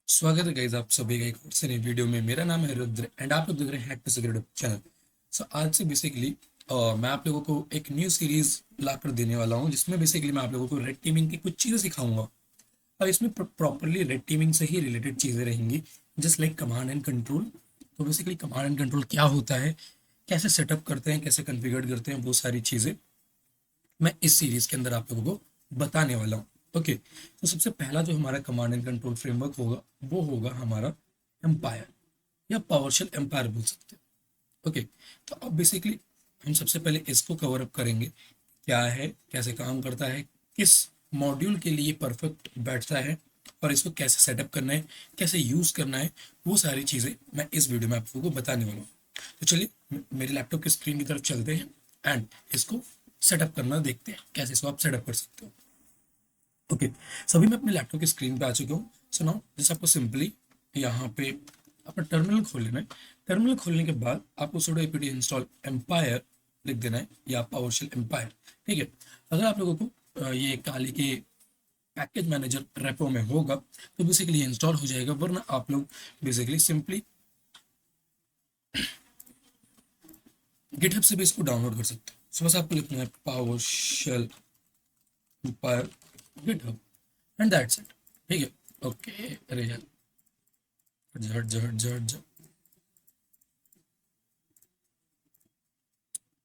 स्वागत है गाइस आप सभी का एक और से नई वीडियो में। मेरा नाम है रुद्र एंड आप लोग देख रहे हैं हैक टू सिक्रेट चैनल। सो आज से बेसिकली मैं आप लोगों को एक न्यू सीरीज लाकर देने वाला हूं, जिसमें बेसिकली मैं आप लोगों को रेड टीमिंग की कुछ चीज़ें सिखाऊंगा। और इसमें प्रॉपरली रेड टीमिंग से ही रिलेटेड चीज़ें रहेंगी, just like command and control. तो बेसिकली कमांड एंड कंट्रोल क्या होता है, कैसे सेटअप करते हैं, कैसे कन्फिगर करते हैं, वो सारी चीज़ें मैं इस सीरीज के अंदर आप लोगों को बताने वाला हूँ। ओके, तो सबसे पहला जो हमारा कमांड एंड कंट्रोल फ्रेमवर्क होगा वो होगा हमारा एम्पायर या पावरशेल एम्पायर बोल सकते हैं। ओके, तो अब बेसिकली हम सबसे पहले इसको कवर अप करेंगे, क्या है, कैसे काम करता है, किस मॉड्यूल के लिए परफेक्ट बैठता है और इसको कैसे सेटअप करना है, कैसे यूज़ करना है, वो सारी चीज़ें मैं इस वीडियो में आप लोगों को बताने वाला हूँ। तो चलिए मेरे लैपटॉप की स्क्रीन की तरफ चलते हैं एंड इसको सेटअप करना देखते हैं, कैसे इसको आप सेटअप कर सकते हो। ओके, सभी मैं अपने लैपटॉप की स्क्रीन पे आ चुका हूँ। सो नाउ जैसे आपको सिंपली यहाँ पे अपना टर्मिनल खोल लेना है। टर्मिनल खोलने के बाद आपको sudo apt इंस्टॉल एम्पायर लिख देना है या पावरशेल एम्पायर। ठीक है, अगर आप लोगों को ये काली के पैकेज मैनेजर रेपो में होगा तो बेसिकली इंस्टॉल हो जाएगा, वरना आप लोग बेसिकली सिंपली गिटहब से भी इसको डाउनलोड कर सकते हो। सो बस आपको लिखना है PowerShell Empire GitHub and that's it. ठीक है, ओके, अरे यार झट झट झट झट।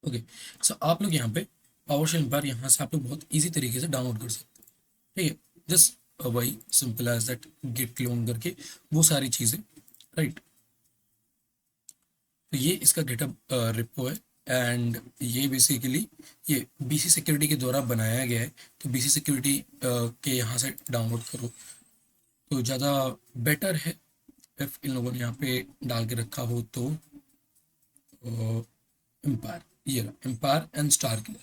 ओके, सो आप लोग यहाँ पे पावरशेल एम्पायर यहाँ से आप लोग बहुत इजी तरीके से डाउनलोड कर सकते हो। ठीक है, जस्ट वही simple as that git clone करके वो सारी चीज़ें, राइट। तो ये इसका गिटहब रिपो है एंड ये बेसिकली ये बीसी सिक्योरिटी के द्वारा बनाया गया है। तो बीसी सिक्योरिटी के यहाँ से डाउनलोड करो तो ज़्यादा बेटर है। इफ इन लोगों ने यहाँ पे डाल के रखा हो तो एम्पायर, ये रहा एम्पायर एंड स्टार किलर।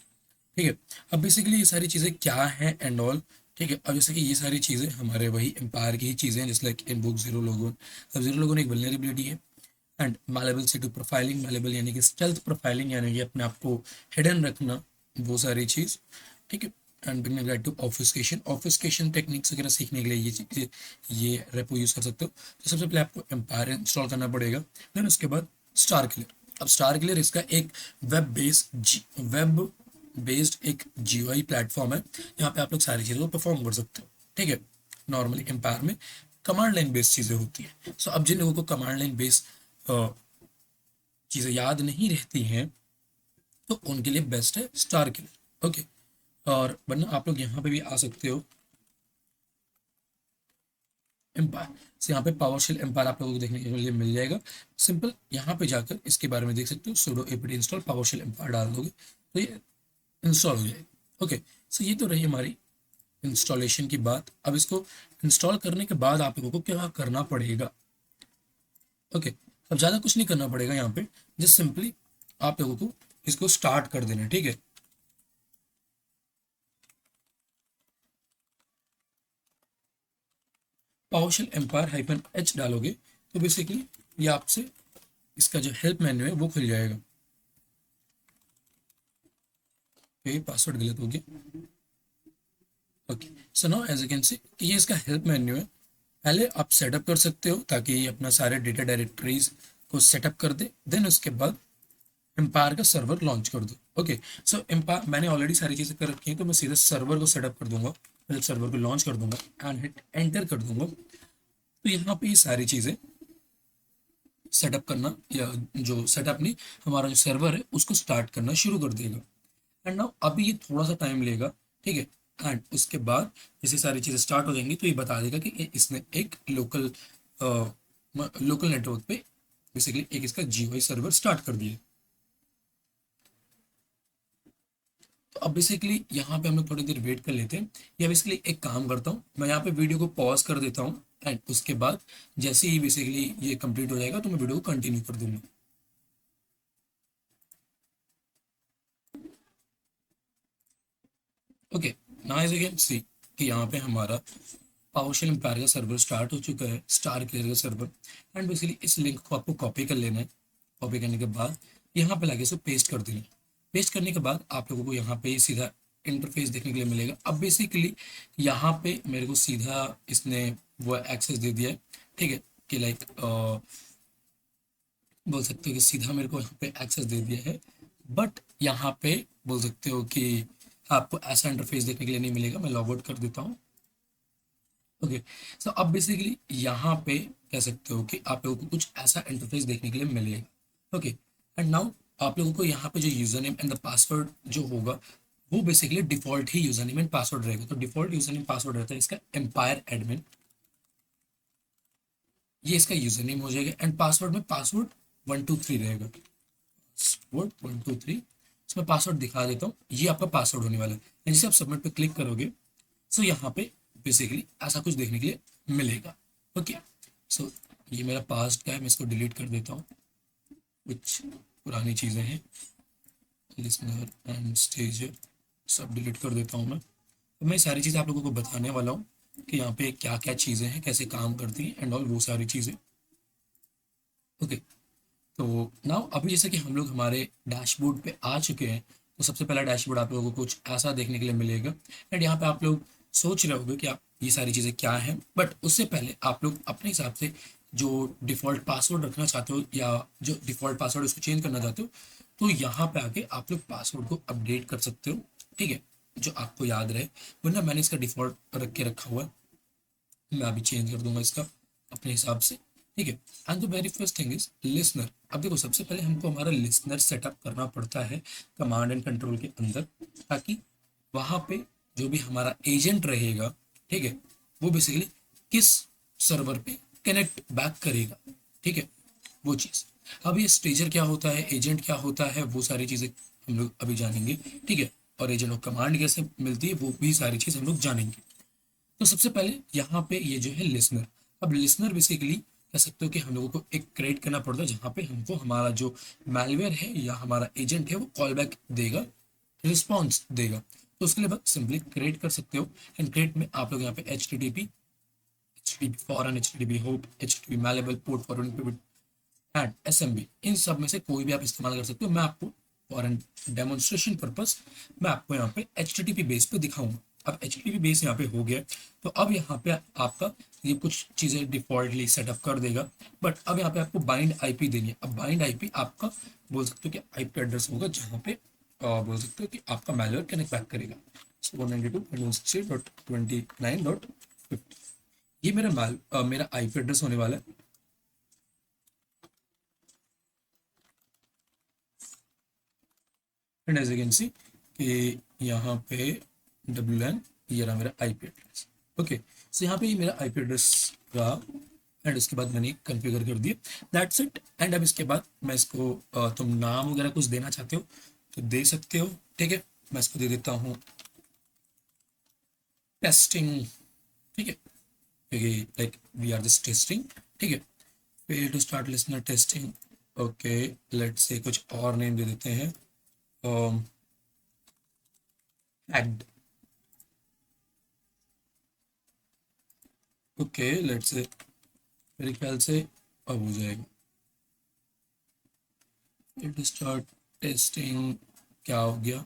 ठीक है, अब बेसिकली ये सारी चीज़ें क्या हैं एंड ऑल। ठीक है, अब जैसे कि ये सारी चीज़ें हमारे वही एम्पायर की ही चीज़ें हैं, जैसे लाइक इन बुक जीरो लोगोन। अब जीरो लोगोन एक वल्नरेबिलिटी है and malleable C two profiling, malleable यानी कि स्टेल्थ प्रोफाइलिंग यानी कि अपने आप को हिडन रखना, वो सारी चीज़। ठीक है, and bring right to obfuscation, obfuscation techniques वगैरह सीखने के लिए ये चीज़, ये रेपो यूज़ कर सकते हो। तो सबसे पहले आपको एम्पायर इंस्टॉल करना पड़ेगा, देन उसके बाद स्टार किलर। अब स्टार किलर इसका एक वेब बेस्ड एक जीयूआई प्लेटफॉर्म है, यहाँ पे आप लोग सारी चीज़ों को परफॉर्म कर सकते हो। ठीक है, नॉर्मली एम्पायर में कमांड लाइन बेस्ड चीज़ें होती हैं। सो अब जिन लोगों को कमांड लाइन बेस्ड चीज़ें याद नहीं रहती हैं तो उनके लिए बेस्ट है स्टार किलर। ओके, और वरना आप लोग यहाँ पे भी आ सकते हो एम्पायर से। यहाँ पे पावरशेल एम्पायर आप लोगों को देखने के लिए मिल जाएगा। सिंपल यहाँ पे जाकर इसके बारे में देख सकते हो, sudo apt install PowerShell Empire डाल दोगे तो ये इंस्टॉल हो जाएगा। ओके, सो ये तो रही हमारी इंस्टॉलेशन की बात। अब इसको इंस्टॉल करने के बाद आप लोगों को क्या करना पड़ेगा। ओके, अब ज़्यादा कुछ नहीं करना पड़ेगा यहाँ पे, जस्ट सिंपली आप लोगों को इसको स्टार्ट कर देना है। ठीक है, पावरशेल एम्पायर हाइफन एच डालोगे तो बेसिकली ये आपसे इसका जो हेल्प मेन्यू है वो खुल जाएगा। ये पासवर्ड गलत हो गया। Okay, so now as you can see ये इसका हेल्प मेन्यू है। पहले आप सेटअप कर सकते हो ताकि ये अपना सारे डेटा डायरेक्टरीज को सेटअप कर दे, देन उसके बाद एम्पायर का सर्वर लॉन्च कर दो। ओके, सो एम्पायर मैंने ऑलरेडी सारी चीज़ें कर रखी हैं, तो मैं सीधा सर्वर को सेटअप कर दूंगा, मतलब सर्वर को लॉन्च कर दूंगा एंड हिट एंटर कर दूंगा। तो यहाँ पे ये सारी चीज़ें सेटअप करना, या जो सेटअप नहीं, हमारा जो सर्वर है उसको स्टार्ट करना शुरू कर देगा। एंड नाउ अभी ये थोड़ा सा टाइम लेगा। ठीक है, एंड उसके बाद जैसे सारी चीज़ें स्टार्ट हो जाएंगी तो ये बता देगा कि इसने एक लोकल नेटवर्क पे बेसिकली एक इसका जीओआई सर्वर स्टार्ट कर दिया। तो अब बेसिकली यहाँ पे हम लोग थोड़ी देर वेट कर लेते हैं, या बेसिकली एक काम करता हूँ, मैं यहाँ पे वीडियो को पॉज कर देता हूँ एंड उसके बाद जैसे ही बेसिकली ये कंप्लीट हो जाएगा तो मैं वीडियो को कंटिन्यू कर दूंगा। Okay, now as you can see कि यहाँ पे हमारा पावरशेल एम्पायर का सर्वर स्टार्ट हो चुका है, स्टार क्लियर का सर्वर। एंड बेसिकली इस लिंक को आपको कॉपी कर लेना है। कॉपी करने के बाद यहाँ पे लाके इसको पेस्ट कर देना है। पेस्ट करने के बाद आप लोगों को यहाँ पे सीधा इंटरफेस देखने के लिए मिलेगा। अब बेसिकली यहाँ पे मेरे को सीधा इसने वो एक्सेस दे दिया है। ठीक है, कि लाइक बोल सकते हो कि सीधा मेरे को यहाँ पे एक्सेस दे दिया है, बट यहाँ पे बोल सकते हो कि आपको ऐसा इंटरफेस देखने के लिए नहीं मिलेगा। मैं लॉग आउट कर देता हूँ। ओके, सो अब बेसिकली यहाँ पे कह सकते हो कि आप लोगों को कुछ ऐसा इंटरफेस देखने के लिए मिलेगा। ओके, एंड नाउ आप लोगों को यहाँ पे जो user name and the password जो होगा वो basically default he user name and password रहेगा। तो डिफॉल्ट यूजर नेम पासवर्ड रहता है इसका एम्पायर एडमिन, ये इसका यूजर नेम हो जाएगा, एंड पासवर्ड में पासवर्ड 123 रहेगा। पासवर्ड 123, इसमें पासवर्ड दिखा देता हूँ, ये आपका पासवर्ड होने वाला है। एंड जैसे आप सबमिट पे क्लिक करोगे सो यहाँ पे बेसिकली ऐसा कुछ देखने के लिए मिलेगा। ओके, सो ये मेरा पास्ट का है, मैं इसको डिलीट कर देता हूँ। कुछ पुरानी चीज़ें हैं, लिसनर एंड स्टेज सब डिलीट कर देता हूँ मैं। तो मैं सारी चीज़ें आप लोगों को बताने वाला हूँ कि यहाँ पे क्या क्या चीज़ें हैं, कैसे काम करती हैं एंड ऑल वो सारी चीज़ें। ओके, तो नाउ अभी जैसे कि हम लोग हमारे डैशबोर्ड पे आ चुके हैं, तो सबसे पहला डैशबोर्ड आप लोगों को कुछ ऐसा देखने के लिए मिलेगा। एंड यहाँ पे आप लोग सोच रहे होंगे कि आप ये सारी चीज़ें क्या हैं, बट उससे पहले आप लोग अपने हिसाब से जो डिफ़ॉल्ट पासवर्ड रखना चाहते हो या जो डिफ़ॉल्ट पासवर्ड उसको चेंज करना चाहते हो, तो यहाँ पे आके आप लोग पासवर्ड को अपडेट कर सकते हो। ठीक है, जो आपको याद रहे, वरना मैंने इसका डिफ़ॉल्ट रख के रखा हुआ है, मैं अभी चेंज कर दूंगा इसका अपने हिसाब से। ठीक है, and the very first thing is listener. अब देखो सबसे पहले हमको हमारा लिसनर सेटअप करना पड़ता है कमांड एंड कंट्रोल के अंदर, ताकि वहां पे जो भी हमारा एजेंट रहेगा, ठीक है, वो बेसिकली किस सर्वर पे कनेक्ट बैक करेगा। ठीक है, वो चीज़। अब ये स्टेजर क्या होता है, एजेंट क्या होता है, वो सारी चीज़ें हम लोग अभी जानेंगे। ठीक है, और एजेंट ऑफ कमांड कैसे मिलती है वो भी सारी चीज़ हम लोग जानेंगे। तो सबसे पहले यहाँ पे ये जो है लिसनर, अब लिसनर बेसिकली कह सकते हो कि हम लोगों को एक क्रिएट करना पड़ता है जहाँ पे हमको हमारा जो मैलवेयर है या हमारा एजेंट है वो कॉल बैक देगा, रिस्पॉन्स देगा। तो उसके लिए बस सिंपली क्रिएट कर सकते हो। एंड क्रिएट में आप लोग यहाँ पे H T T P foreign, H T T P hop, H T P malleable, port foreign and SMB, इन सब में से कोई भी आप इस्तेमाल कर सकते हो। मैं आपको फॉर एन डेमोन्स्ट्रेशन पर्पस मैं आपको यहाँ पे एच बेस पे दिखाऊंगा। अब एच बेस यहाँ पे हो गया, तो अब यहाँ पे आपका ये कुछ चीज़ें डिफॉल्टली सेटअप कर देगा, बट अब यहाँ पे आपको बाइंड आईपी देनी है। अब बाइंड आईपी आपका बोल सकते हो कि आईपी एड्रेस होगा जहाँ पे बोल सकते हो कि आपका मैलवेयर कनेक्ट बैक करेगा। 192.168.29.50, ये मेरा आईपी एड्रेस होने वाला है। And as you can see कि यहाँ पे WLAN, ये रहा मेरा आईपी एड्रेस। ओके, सो यहाँ पे ये मेरा आईपी एड्रेस रहा, एंड उसके बाद मैंने कॉन्फ़िगर कर दिया, दैट्स इट। एंड अब इसके बाद मैं इसको तुम नाम वगैरह कुछ देना चाहते हो तो दे सकते हो। ठीक है, मैं इसको दे देता हूँ टेस्टिंग। ठीक है, क्योंकि like we are just testing. ठीक है, पे to start listener testing. Okay, let's say कुछ और नेम दे देते हैं, एड। ओके, लेट्स से मेरे ख्याल से अब हो जाएगा। लेट स्टार्ट टेस्टिंग, क्या हो गया,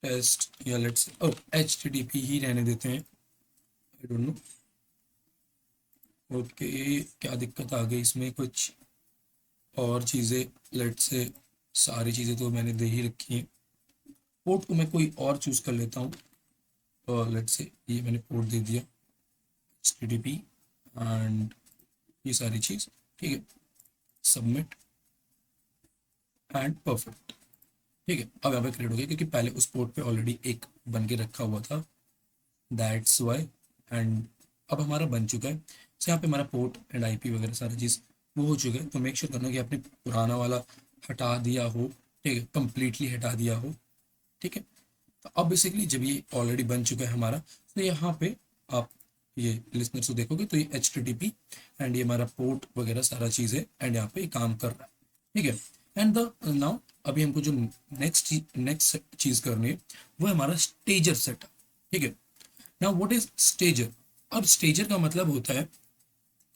टेस्ट, या लेट्स HTTP ही रहने देते हैं, आई डोंट नो। ओके, क्या दिक्कत आ गई इसमें, कुछ और चीज़ें, लेट्स से सारी चीज़ें तो मैंने दे ही रखी हैं। पोर्ट को मैं कोई और चूज़ कर लेता हूँ, और लेट्स से ये मैंने पोर्ट दे दिया HTTP एंड ये सारी चीज़। ठीक है, सबमिट एंड परफेक्ट। ठीक है, अब यहाँ पे क्रिएट हो गया क्योंकि पहले उस पोर्ट पे ऑलरेडी एक बन के रखा हुआ था, दैट्स वाई। एंड अब हमारा बन चुका है, तो यहाँ पे हमारा पोर्ट एंड आईपी वगैरह सारी चीज़ वो हो चुका है। तो मेक श्योर करना कि आपने पुराना वाला हटा दिया हो। ठीक है, कंप्लीटली हटा दिया हो। ठीक है, तो अब बेसिकली जब ये ऑलरेडी बन चुका है हमारा, तो यहाँ पे आप ये लिसनर को देखोगे तो ये HTTP एंड ये हमारा पोर्ट वगैरह सारा चीज़ है, एंड यहाँ पे ये काम कर रहा है। ठीक है, एंड द नाउ अभी हमको जो नेक्स्ट चीज़ करनी है वो है हमारा स्टेजर सेटअप। ठीक है, नाउ व्हाट इज स्टेजर। अब स्टेजर का मतलब होता है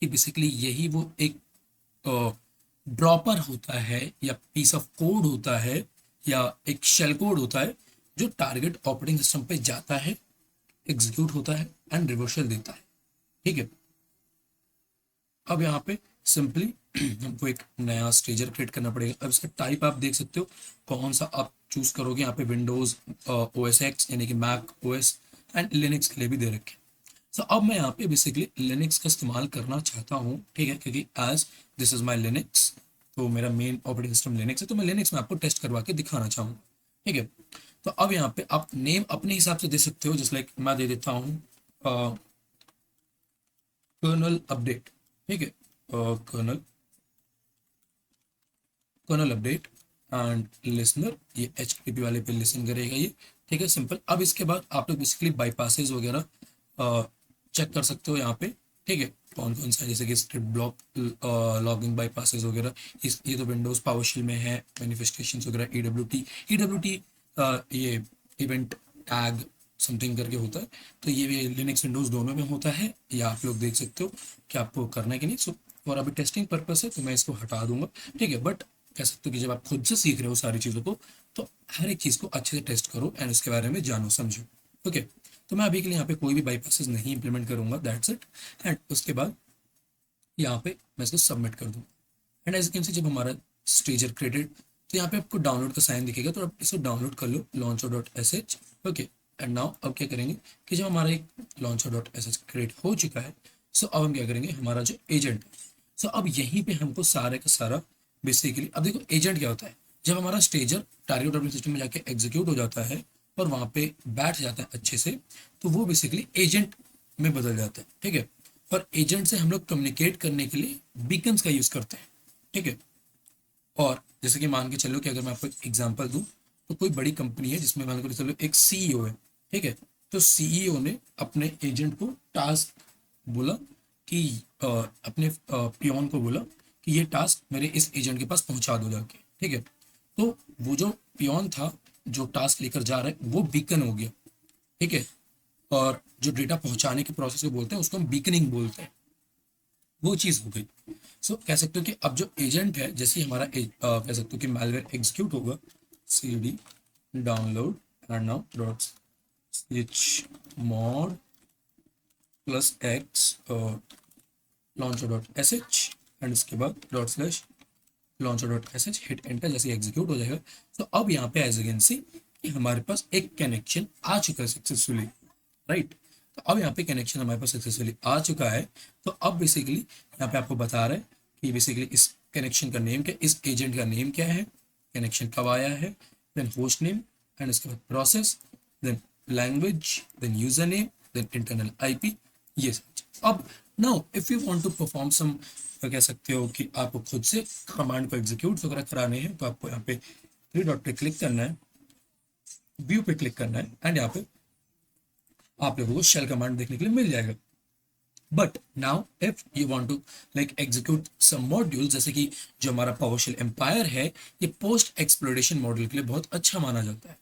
कि बेसिकली यही वो एक ड्रॉपर होता है या पीस ऑफ कोड होता है या एक शेल कोड होता है जो टारगेट ऑपरेटिंग सिस्टम पे जाता है एग्जीक्यूट होता है एंड रिवर्सल देता है, ठीक है। अब यहाँ पे सिंपली हमको एक नया स्टेजर क्रिएट करना पड़ेगा। अब इसका टाइप आप देख सकते हो कौन सा आप चूज करोगे। यहाँ पे विंडोज ओएस एक्स यानी कि मैक ओएस एंड लिनक्स के लिए भी दे रखे। सो अब मैं यहाँ पे बेसिकली लिनक्स का इस्तेमाल करना चाहता हूँ, ठीक है, क्योंकि as this is my Linux, तो मेरा मेन ऑपरेटिंग सिस्टम लिनक्स है, तो मैं लिनक्स में आपको टेस्ट करवा के दिखाना चाहूँगा, ठीक है। तो अब यहाँ पे आप नेम अपने हिसाब से दे सकते हो, जस्ट लाइक मैं दे देता हूँ कर्नल अपडेट, ठीक है, kernel kernel update and listener, ये HTTP वाले पे लिसन करेगा ये, ठीक है, सिंपल। अब इसके बाद आप लोग बेसिकली बाईपासेस वगैरह चेक कर सकते हो यहाँ पे, ठीक है, कौन कौन सा, जैसे कि स्क्रिप्ट ब्लॉक, लॉगिंग बाईपासेस वगैरह, इस ये तो विंडोज पावरशेल में है, मैनिफेस्टेशन वगैरह, ईडब्ल्यूटी ये इवेंट टैग समथिंग करके होता है, तो ये भी लिनक्स विंडोज दोनों में होता है, ये आप लोग देख सकते हो कि आपको करना है कि नहीं। सो और अभी टेस्टिंग पर्पस है तो मैं इसको हटा दूंगा, ठीक है, बट कह सकते हो कि जब आप खुद से सीख रहे हो सारी चीज़ों को, तो हर एक चीज़ को अच्छे से टेस्ट करो एंड उसके बारे में जानो समझो, ओके। तो मैं अभी के लिए यहाँ पे कोई भी बाईपासेस नहीं इंप्लीमेंट करूंगा, दैट्स इट। एंड उसके बाद यहाँ पे मैं इसको सबमिट कर दूँ। एंड एज कैन सी जब हमारा स्टेजर क्रेडिट, तो यहाँ पे आपको डाउनलोड का साइन दिखेगा, तो आप इसको डाउनलोड कर लो, launcher.sh, ओके। एंड नाउ अब क्या करेंगे कि जब हमारा एक launcher.sh क्रिएट हो चुका है, सो अब हम क्या करेंगे, हमारा जो एजेंट है, सो अब यहीं पे हमको सारे का सारा बेसिकली, अब देखो एजेंट क्या होता है, जब हमारा स्टेजर टारगेट ऑपरेटिंग सिस्टम में जाके एग्जीक्यूट हो जाता है और वहाँ पे बैठ जाता है अच्छे से, तो वो बेसिकली एजेंट में बदल जाता है, ठीक है। और एजेंट से हम लोग कम्युनिकेट करने के लिए बीकन्स का यूज़ करते हैं, ठीक है। और जैसे कि मान के चलो कि अगर मैं आपको एग्जांपल दूं, तो कोई बड़ी कंपनी है जिसमें मान के चलो एक CEO है, ठीक है, तो CEO ने अपने एजेंट को टास्क बोला कि अपने पियोन को बोला कि ये टास्क मेरे इस एजेंट के पास पहुंचा दो जाके, ठीक है। तो वो जो पियोन था जो टास्क लेकर जा रहा है वो बीकन हो गया, ठीक है। और जो डेटा पहुंचाने के प्रोसेस को बोलते हैं उसको हम बीकनिंग बोलते हैं, वो चीज़ हो गई। सो कह सकते हो कि अब जो एजेंट है, जैसे ही हमारा कह सकते हो कि malware एग्जीक्यूट होगा, cd download and now dot chmod plus x launcher.sh and इसके बाद /launcher.sh हिट एंटर, जैसे एग्जीक्यूट हो जाएगा। तो अब यहाँ पे एज एन सी कि हमारे पास एक कनेक्शन आ चुका है सक्सेसफुली, राइट। तो अब यहाँ पे कनेक्शन हमारे पास सक्सेसफुली आ चुका है। तो अब बेसिकली यहाँ पे आपको बता रहा है कि बेसिकली इस कनेक्शन का नेम क्या, इस एजेंट का नेम क्या है, कनेक्शन कब आया है, देन होस्ट नेम एंड इसके बाद process, then language, then user name, then internal IP, ये सब। अब now if you want to perform some, कह सकते हो कि आपको खुद से कमांड को एग्जीक्यूट वगैरह कराने हैं, तो आपको यहाँ पे थ्री डॉट पे क्लिक करना है, व्यू पे क्लिक करना है एंड यहाँ पे आप लोगों को शेल कमांड देखने के लिए मिल जाएगा। But now if you want to like execute some module, जैसे कि जो हमारा पावरशेल एम्पायर है, ये पोस्ट एक्सप्लोरेशन मॉड्यूल के लिए बहुत अच्छा माना जाता है।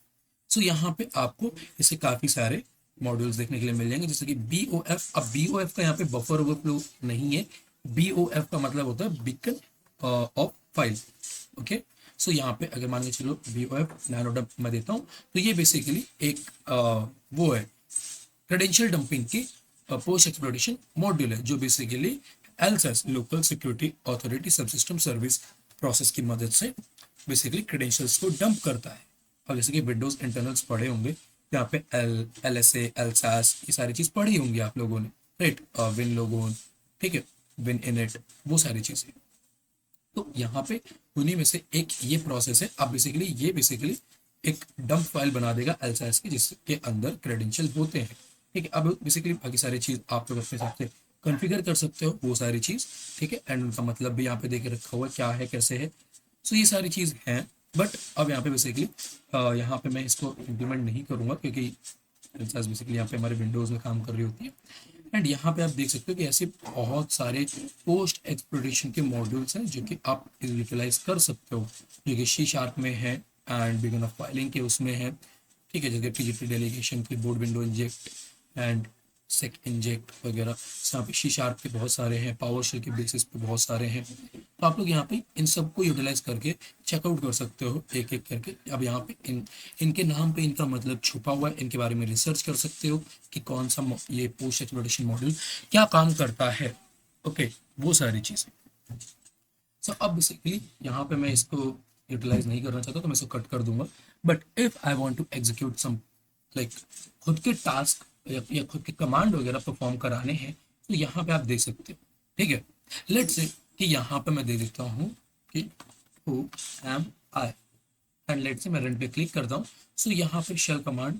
सो यहाँ पे आपको इससे काफी सारे मॉड्यूल्स देखने के लिए मिल जाएंगे, जैसे कि BOF। अब BOF का यहाँ पे बफर ओवरफ्लो नहीं है, BOF का मतलब होता है बीकन ऑफ फाइल, ओके। सो यहाँ पे अगर मान के चलो BOF नैनोडम्प मैं देता हूँ, तो ये बेसिकली एक वो है क्रेडेंशियल डंपिंग की पोस्ट एक्सप्लोरेशन मॉड्यूल है, जो basically LSAS local security authority subsystem service process की मदद से बेसिकली क्रेडेंशियल्स को डंप करता है। अब जैसे कि विंडोज इंटरनल्स पढ़े होंगे, यहाँ पे LSA LSAS ये सारी चीज पढ़ी होंगी आप लोगों ने, राइट, विन लोगोन, ठीक है, विन इनिट, वो सारी चीजें। तो यहाँ पे उन्हीं में से एक ये प्रोसेस है। अब बेसिकली ये बेसिकली एक डंप फाइल बना देगा LSAS की, जिसके अंदर क्रेडेंशियल होते हैं, ठीक है। अब बेसिकली बाकी सारी चीज आप लोग अपने हिसाब से कॉन्फ़िगर कर सकते हो वो सारी चीज, ठीक है। एंड उनका मतलब भी यहाँ पे देके रखा हुआ क्या है कैसे है, सो ये सारी चीज हैं। बट अब यहाँ पे बेसिकली यहाँ पे मैं इसको इम्प्लीमेंट नहीं करूँगा, क्योंकि LSAS बेसिकली यहाँ पे हमारे विंडोज में काम कर रही होती है। एंड यहाँ पे आप देख सकते हो कि ऐसे बहुत सारे पोस्ट एक्सप्लोरेशन के मॉड्यूल्स हैं जो कि आप यूटिलाइज कर सकते हो, जो कि C# में है एंड बिगन ऑफ फाइलिंग के उसमें है, ठीक है, जैसे PGP delegation keyboard window inject and sec inject वगैरह। यहाँ पे सी शार्प के बहुत सारे हैं, पावर शेल के बेसिस पे बहुत सारे हैं। तो आप लोग यहाँ पे इन सबको यूटिलाइज करके चेकआउट कर सकते हो एक एक करके। अब यहाँ पे इनके नाम पे इनका मतलब छुपा हुआ है, इनके बारे में रिसर्च कर सकते हो कि कौन सा ये पोस्ट एक्सप्लोरेशन मॉडल क्या काम करता है। ओके, वो सारी चीज़ें। सो अब बेसिकली यहाँ पे मैं इसको यूटिलाइज नहीं करना चाहता तो मैं इसको कट कर दूंगा। But if I want to execute some like खुद के टास्क या खुद के कमांड वगैरह परफॉर्म कराने हैं तो यहाँ पे आप देख सकते हो। ठीक है, लेट्स से कि यहाँ पे मैं दे देता हूँ कि who am I, and let's say मैं रन पे क्लिक करता हूँ। सो यहाँ पे shell command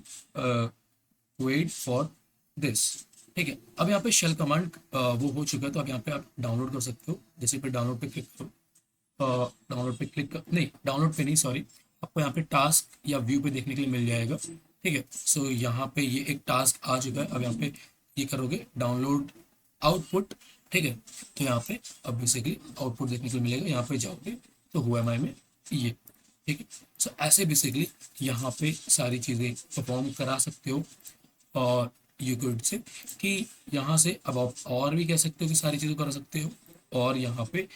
wait for this. ठीक है, अब यहाँ पे शेल कमांड वो हो चुका है, तो अब यहाँ पे आप डाउनलोड कर सकते हो। जैसे पे डाउनलोड पे क्लिक करो, डाउनलोड पे क्लिक कर, नहीं डाउनलोड पे नहीं सॉरी, आपको यहाँ पे टास्क या व्यू पे देखने के लिए मिल जाएगा। ठीक है, सो यहाँ पे ये एक टास्क आ चुका है। अब यहाँ पे ये करोगे डाउनलोड आउटपुट। ठीक है, तो यहाँ पे अब बेसिकली आउटपुट देखने को मिलेगा। यहाँ पे जाओगे तो हुआ एम आई में ये। ठीक है, सो ऐसे बेसिकली यहाँ पे सारी चीज़ें परफॉर्म करा सकते हो। और यूक्विड से कि यहाँ से अब आप और भी कह सकते हो कि सारी चीज़ें कर सकते हो। और यहाँ पे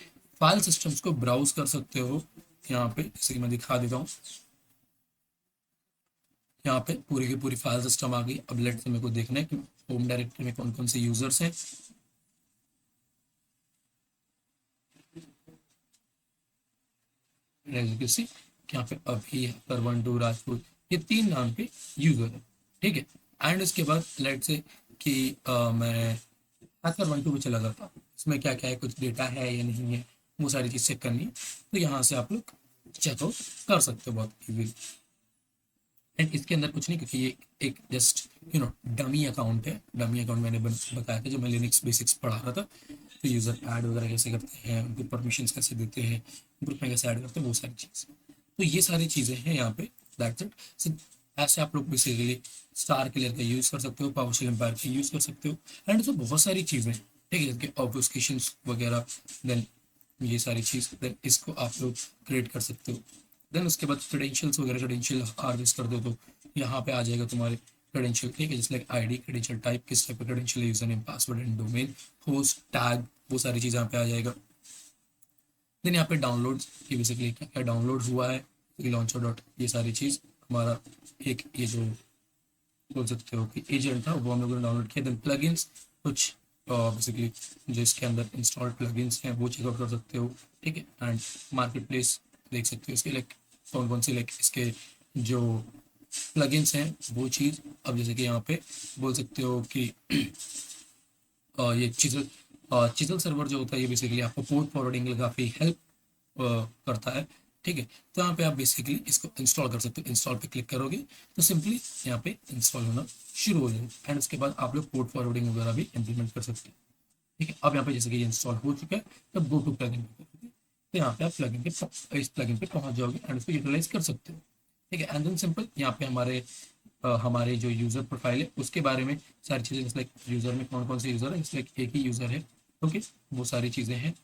फाइल सिस्टम्स को ब्राउज कर सकते हो। यहाँ पे जैसे कि मैं दिखा देता हूँ, यहाँ पे पूरी की पूरी फाइल सिस्टम आ गई। अब लेट से मेरे को देखना है कि होम डायरेक्टरी में कौन कौन से यूजर्स हैं। यहाँ पे अभी करवंटू राजपूत, ये 3 नाम के यूजर है। ठीक है, एंड उसके बाद लेट से कि मैं हैकर 1 2 पे चला जाता हूँ, इसमें क्या क्या है, कुछ डेटा है या नहीं है, वो सारी चीज़ चेक करनी है। तो यहाँ से आप लोग चेकआउट कर सकते हो बहुत इजीली। एंड इसके अंदर कुछ नहीं, क्योंकि ये एक जस्ट डमी अकाउंट है। डमी अकाउंट मैंने बताया था जब मैं लिनक्स बेसिक्स पढ़ा रहा था। तो यूज़र ऐड वगैरह कैसे करते हैं, उनको परमिशंस कैसे देते हैं, ग्रुप में कैसे ऐड करते हैं, वो सारी चीज़। तो ये सारी चीज़ें हैं यहाँ पे। That's it. सो ऐसे आप लोग बेसिकली स्टार क्लियर का यूज़ कर सकते हो, पावरशेल एम्पायर का यूज़ कर सकते हो। एंड तो बहुत सारी चीज़ें हैं। ठीक है, जैसे ऑब्फुस्केशन वगैरह, देन ये सारी चीज़, देन इसको आप लोग क्रिएट कर सकते हो। देन उसके बाद क्रेडेंशियल्स वगैरह, क्रेडेंशियल हार्वेस्ट कर दो तो यहाँ पे आ जाएगा तुम्हारे क्रेडेंशियल। ठीक है, जैसे लाइक आईडी, क्रेडेंशियल टाइप, किस टाइप का credential, user name, password and domain, host, tag, वो सारी चीज़ यहाँ पे आ जाएगा। देन यहाँ पे डाउनलोड की बेसिकली क्या क्या डाउनलोड हुआ है, लॉन्चर डॉट, ये सारी चीज़ हमारा एक ये जो बोल सकते हो कि एजेंट था वो हम लोगों ने डाउनलोड किया। देन प्लगइन्स कुछ बेसिकली जो इसके अंदर इंस्टॉल्ड प्लगइन्स हैं वो चेकआउट कर सकते हो। ठीक है, एंड मार्केट प्लेस देख सकते हो इसके लाइक कौन कौन से लाइक इसके जो प्लगइन्स हैं वो चीज़। अब जैसे कि यहाँ पे बोल सकते हो कि ये चिजल सर्वर जो होता है ये बेसिकली आपको पोर्ट फॉरवर्डिंग के लिए काफ़ी हेल्प करता है। ठीक है, तो यहाँ पे आप बेसिकली इसको इंस्टॉल कर सकते हो। इंस्टॉल पे क्लिक करोगे तो सिंपली यहाँ पे इंस्टॉल होना शुरू हो जाएगा। एंड उसके बाद आप लोग पोर्ट फॉरवर्डिंग वगैरह भी इम्प्लीमेंट कर सकते हैं। ठीक है, अब यहाँ पे जैसे कि ये इंस्टॉल हो चुका है, तब गो टू प्लगइन पे करोगे तो यहाँ पे आप प्लगइन पे इस प्लगइन पे पहुंच जाओगे एंड उसको यूटिलाइज कर सकते हो। ठीक है, एंड देन सिंपल यहाँ पे हमारे जो यूज़र प्रोफाइल है उसके बारे में सारी चीज़ें, जैसे लाइक यूज़र में कौन कौन से यूज़र है, इसलिए एक ही यूज़र है। ओके, वो सारी चीज़ें हैं।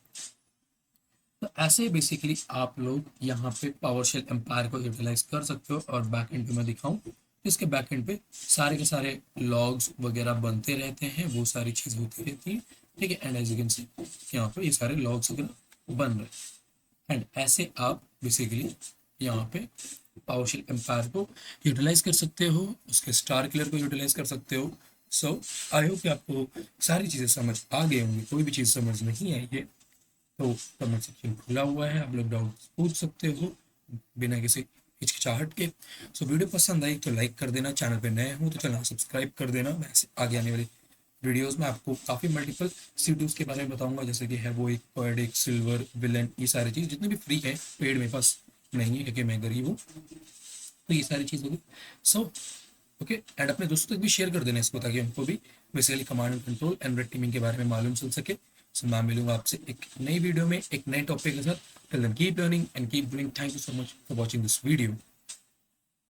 तो ऐसे बेसिकली आप लोग यहाँ पे पावरशेल एम्पायर को यूटिलाइज कर सकते हो। और बैक एंड पे मैं दिखाऊं तो इसके बैक एंड पे सारे के सारे लॉग्स वगैरह बनते रहते हैं, वो सारी चीज़ होती रहती है। ठीक है, and as you can see यहाँ पे ये सारे लॉग्स वगैरह बन रहे हैं। एंड ऐसे आप बेसिकली यहाँ पे पावरशेल एम्पायर को यूटिलाइज कर सकते हो, उसके स्टार किलर को यूटिलाइज कर सकते हो। सो आई होप कि आपको सारी चीज़ें समझ आ गई होंगी। कोई भी चीज़ समझ नहीं आई है तो कमेंट सेक्शन खुला हुआ है, आप लोग डाउट पूछ सकते हो बिना किसी हिचकिचाहट के। सो वीडियो पसंद आई तो लाइक कर देना, चैनल पे नए हो तो चैनल सब्सक्राइब कर देना। मैं आगे आने वाली वीडियोस में आपको काफ़ी मल्टीपल सीटूज के बारे में बताऊंगा, जैसे कि है वो एक क्वाड, एक सिल्वर, विलन, ये सारी चीज़ जितनी भी फ्री है, पेड मेरे पास नहीं है क्योंकि मैं गरीब हूँ। तो ये सारी चीज़ होगी। सो ओके, एंड अपने दोस्तों तक भी शेयर कर देना इसको, ताकि उनको भी basically command and control and red teeming के बारे में मालूम चल सके। सो मैं मिलूंगा आपसे एक नई वीडियो में एक नए टॉपिक के साथ। Till then keep learning and keep doing. Thank you so much for watching this video.